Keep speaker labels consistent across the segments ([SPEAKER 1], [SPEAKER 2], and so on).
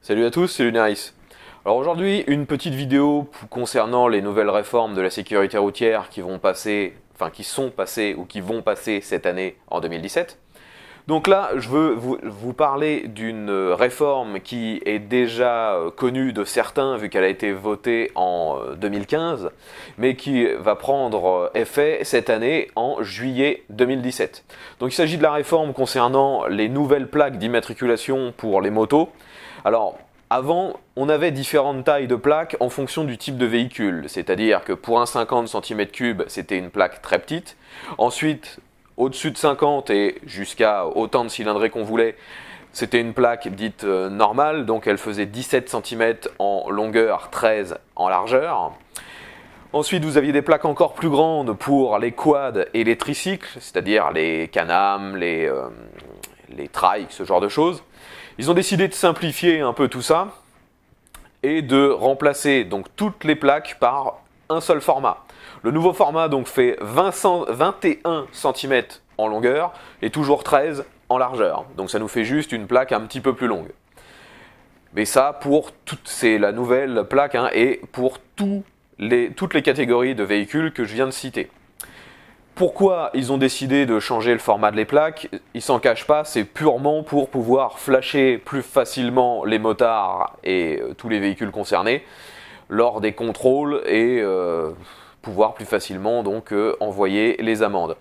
[SPEAKER 1] Salut à tous, c'est Lunaris. Alors aujourd'hui, une petite vidéo concernant les nouvelles réformes de la sécurité routière qui vont passer, enfin qui sont passées ou qui vont passer cette année en 2017. Donc là, je veux vous parler d'une réforme qui est déjà connue de certains vu qu'elle a été votée en 2015, mais qui va prendre effet cette année en juillet 2017. Donc il s'agit de la réforme concernant les nouvelles plaques d'immatriculation pour les motos. Alors, avant, on avait différentes tailles de plaques en fonction du type de véhicule, c'est-à-dire que pour un 50 cm3, c'était une plaque très petite. Ensuite, au-dessus de 50 et jusqu'à autant de cylindrées qu'on voulait, c'était une plaque dite normale, donc elle faisait 17 cm en longueur, 13 en largeur. Ensuite, vous aviez des plaques encore plus grandes pour les quads et les tricycles, c'est-à-dire les Can-Am, les trikes, ce genre de choses. Ils ont décidé de simplifier un peu tout ça et de remplacer donc toutes les plaques par un seul format. Le nouveau format donc fait 21 cm en longueur et toujours 13 en largeur. Donc ça nous fait juste une plaque un petit peu plus longue. Mais ça, c'est la nouvelle plaque et pour toutes les catégories de véhicules que je viens de citer. Pourquoi ils ont décidé de changer le format de les plaques? Ils s'en cachent pas, c'est purement pour pouvoir flasher plus facilement les motards et tous les véhicules concernés lors des contrôles et pouvoir plus facilement donc envoyer les amendes.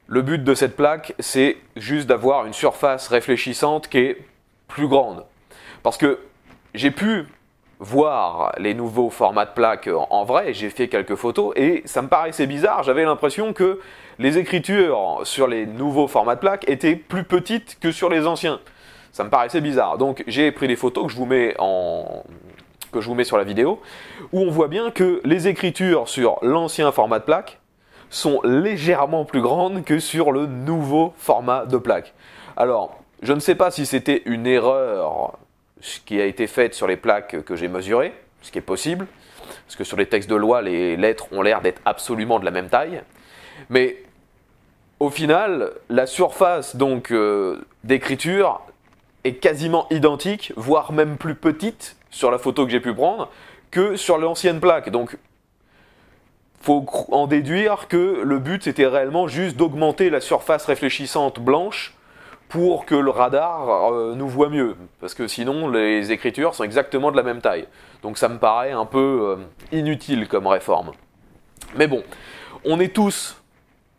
[SPEAKER 1] Le but de cette plaque, c'est juste d'avoir une surface réfléchissante qui est plus grande. Parce que j'ai pu voir les nouveaux formats de plaques en vrai, j'ai fait quelques photos et ça me paraissait bizarre, j'avais l'impression que les écritures sur les nouveaux formats de plaques étaient plus petites que sur les anciens. Ça me paraissait bizarre, donc j'ai pris des photos que je vous mets sur la vidéo, où on voit bien que les écritures sur l'ancien format de plaque sont légèrement plus grandes que sur le nouveau format de plaque. Alors, je ne sais pas si c'était une erreur qui a été faite sur les plaques que j'ai mesurées, ce qui est possible, parce que sur les textes de loi, les lettres ont l'air d'être absolument de la même taille. Mais au final, la surface donc d'écriture est quasiment identique, voire même plus petite sur la photo que j'ai pu prendre, que sur l'ancienne plaque. Donc, faut en déduire que le but c'était réellement juste d'augmenter la surface réfléchissante blanche pour que le radar nous voit mieux, parce que sinon les écritures sont exactement de la même taille. Donc ça me paraît un peu inutile comme réforme. Mais bon, on est tous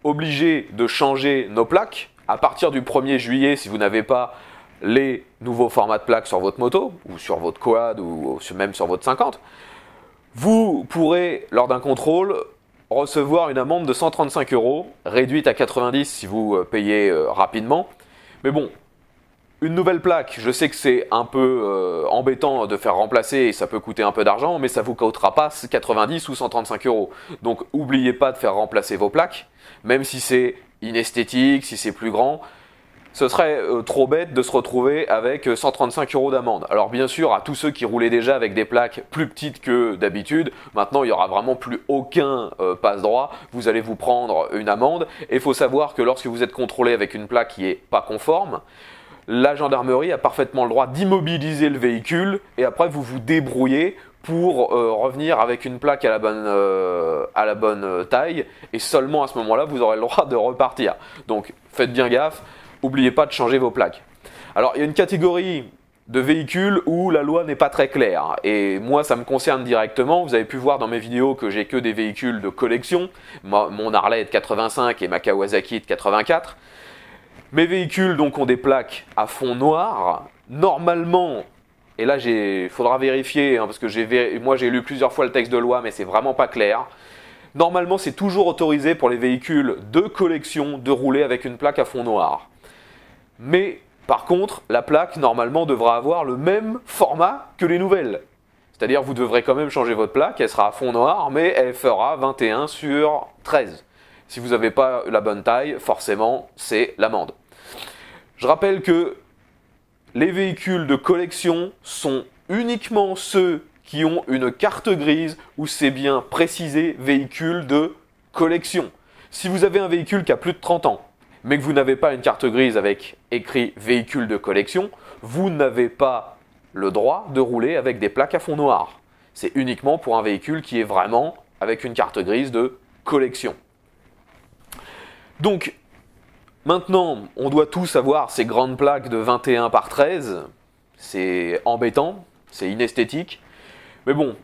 [SPEAKER 1] obligés de changer nos plaques à partir du 1er juillet si vous n'avez pas les nouveaux formats de plaques sur votre moto, ou sur votre quad, ou même sur votre 50. Vous pourrez, lors d'un contrôle, recevoir une amende de 135 €, réduite à 90 si vous payez rapidement. Mais bon, une nouvelle plaque, je sais que c'est un peu embêtant de faire remplacer et ça peut coûter un peu d'argent, mais ça ne vous coûtera pas 90 ou 135 €. Donc n'oubliez pas de faire remplacer vos plaques, même si c'est inesthétique, si c'est plus grand. Ce serait trop bête de se retrouver avec 135 € d'amende. Alors bien sûr, à tous ceux qui roulaient déjà avec des plaques plus petites que d'habitude, maintenant il n'y aura vraiment plus aucun passe-droit, vous allez vous prendre une amende. Et il faut savoir que lorsque vous êtes contrôlé avec une plaque qui n'est pas conforme, la gendarmerie a parfaitement le droit d'immobiliser le véhicule et après vous vous débrouillez pour revenir avec une plaque à la bonne taille et seulement à ce moment-là vous aurez le droit de repartir. Donc faites bien gaffe. N'oubliez pas de changer vos plaques. Alors, il y a une catégorie de véhicules où la loi n'est pas très claire. Et moi, ça me concerne directement. Vous avez pu voir dans mes vidéos que j'ai que des véhicules de collection. Mon Harley est de 85 et ma Kawasaki est de 84. Mes véhicules donc ont des plaques à fond noir. Normalement, et là, il faudra vérifier, parce que moi j'ai lu plusieurs fois le texte de loi, mais c'est vraiment pas clair. Normalement, c'est toujours autorisé pour les véhicules de collection de rouler avec une plaque à fond noir. Mais par contre, la plaque normalement devra avoir le même format que les nouvelles. C'est-à-dire vous devrez quand même changer votre plaque, elle sera à fond noir, mais elle fera 21 sur 13. Si vous n'avez pas la bonne taille, forcément, c'est l'amende. Je rappelle que les véhicules de collection sont uniquement ceux qui ont une carte grise où c'est bien précisé véhicule de collection. Si vous avez un véhicule qui a plus de 30 ans, mais que vous n'avez pas une carte grise avec écrit véhicule de collection, vous n'avez pas le droit de rouler avec des plaques à fond noir. C'est uniquement pour un véhicule qui est vraiment avec une carte grise de collection. Donc, maintenant, on doit tous avoir ces grandes plaques de 21 par 13. C'est embêtant, c'est inesthétique. Mais bon,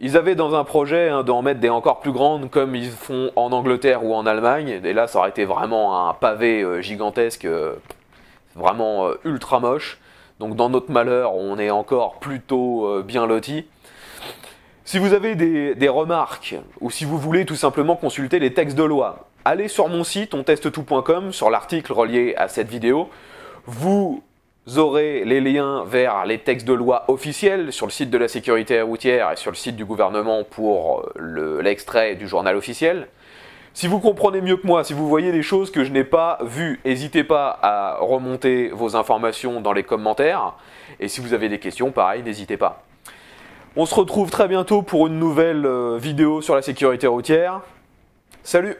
[SPEAKER 1] ils avaient dans un projet d'en mettre des encore plus grandes comme ils font en Angleterre ou en Allemagne. Et là, ça aurait été vraiment un pavé gigantesque, vraiment ultra moche. Donc dans notre malheur, on est encore plutôt bien lotis. Si vous avez des remarques, ou si vous voulez tout simplement consulter les textes de loi, allez sur mon site ontestetout.com, sur l'article relié à cette vidéo. Vous aurez les liens vers les textes de loi officiels sur le site de la sécurité routière et sur le site du gouvernement pour l'extrait du journal officiel. Si vous comprenez mieux que moi, si vous voyez des choses que je n'ai pas vues, n'hésitez pas à remonter vos informations dans les commentaires. Et si vous avez des questions, pareil, n'hésitez pas. On se retrouve très bientôt pour une nouvelle vidéo sur la sécurité routière. Salut!